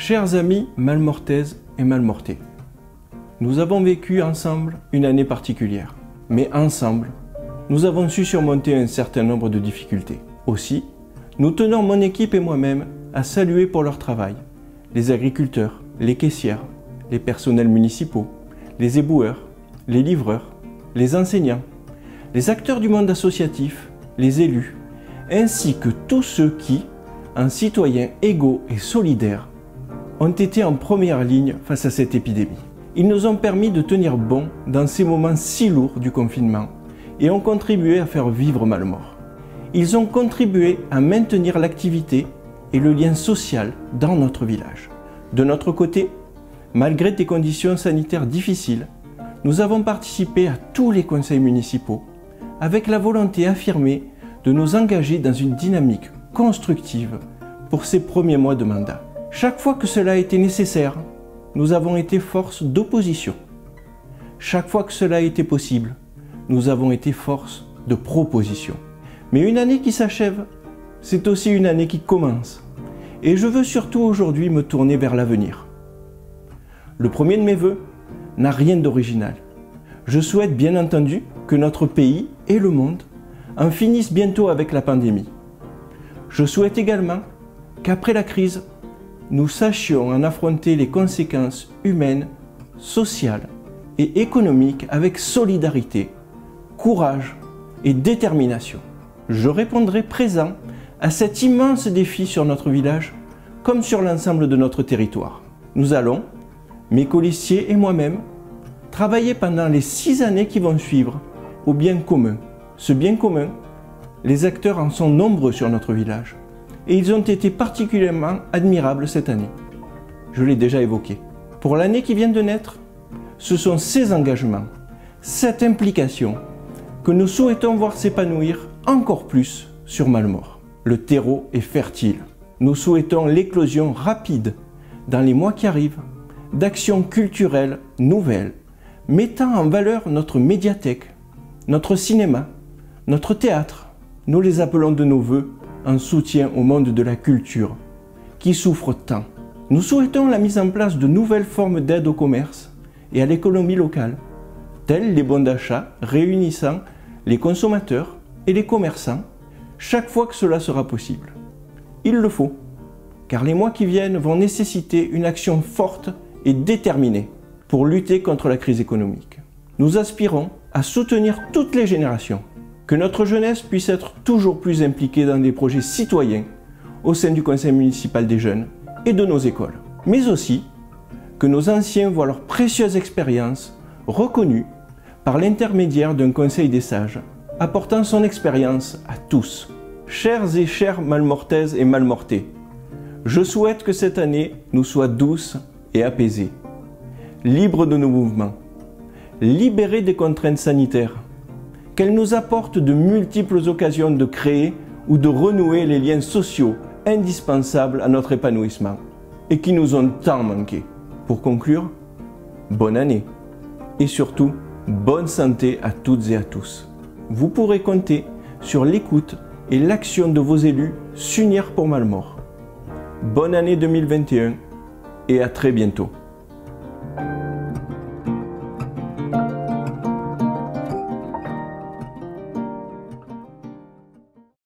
Chers amis Malmortaises et Malmortais, nous avons vécu ensemble une année particulière. Mais ensemble, nous avons su surmonter un certain nombre de difficultés. Aussi, nous tenons, mon équipe et moi-même, à saluer pour leur travail les agriculteurs, les caissières, les personnels municipaux, les éboueurs, les livreurs, les enseignants, les acteurs du monde associatif, les élus, ainsi que tous ceux qui, en citoyens égaux et solidaires, ont été en première ligne face à cette épidémie. Ils nous ont permis de tenir bon dans ces moments si lourds du confinement et ont contribué à faire vivre Malmort. Ils ont contribué à maintenir l'activité et le lien social dans notre village. De notre côté, malgré des conditions sanitaires difficiles, nous avons participé à tous les conseils municipaux avec la volonté affirmée de nous engager dans une dynamique constructive pour ces premiers mois de mandat. Chaque fois que cela a été nécessaire, nous avons été force d'opposition. Chaque fois que cela a été possible, nous avons été force de proposition. Mais une année qui s'achève, c'est aussi une année qui commence. Et je veux surtout aujourd'hui me tourner vers l'avenir. Le premier de mes vœux n'a rien d'original. Je souhaite bien entendu que notre pays et le monde en finissent bientôt avec la pandémie. Je souhaite également qu'après la crise, nous sachions en affronter les conséquences humaines, sociales et économiques avec solidarité, courage et détermination. Je répondrai présent à cet immense défi sur notre village comme sur l'ensemble de notre territoire. Nous allons, mes colistiers et moi-même, travailler pendant les 6 années qui vont suivre au bien commun. Ce bien commun, les acteurs en sont nombreux sur notre village et ils ont été particulièrement admirables cette année. Je l'ai déjà évoqué. Pour l'année qui vient de naître, ce sont ces engagements, cette implication que nous souhaitons voir s'épanouir encore plus sur Malmort. Le terreau est fertile. Nous souhaitons l'éclosion rapide, dans les mois qui arrivent, d'actions culturelles nouvelles, mettant en valeur notre médiathèque, notre cinéma, notre théâtre. Nous les appelons de nos vœux en soutien au monde de la culture, qui souffre tant. Nous souhaitons la mise en place de nouvelles formes d'aide au commerce et à l'économie locale, telles les bons d'achat réunissant les consommateurs et les commerçants chaque fois que cela sera possible. Il le faut, car les mois qui viennent vont nécessiter une action forte et déterminée pour lutter contre la crise économique. Nous aspirons à soutenir toutes les générations, que notre jeunesse puisse être toujours plus impliquée dans des projets citoyens au sein du conseil municipal des jeunes et de nos écoles, mais aussi que nos anciens voient leur précieuse expérience reconnue par l'intermédiaire d'un conseil des sages, apportant son expérience à tous. Chers et chères Malmortaises et Malmortais, je souhaite que cette année nous soit douce et apaisée, libre de nos mouvements, libérée des contraintes sanitaires, qu'elle nous apporte de multiples occasions de créer ou de renouer les liens sociaux indispensables à notre épanouissement et qui nous ont tant manqué. Pour conclure, bonne année et surtout, bonne santé à toutes et à tous. Vous pourrez compter sur l'écoute et l'action de vos élus s'unir pour Malmort. Bonne année 2021 et à très bientôt.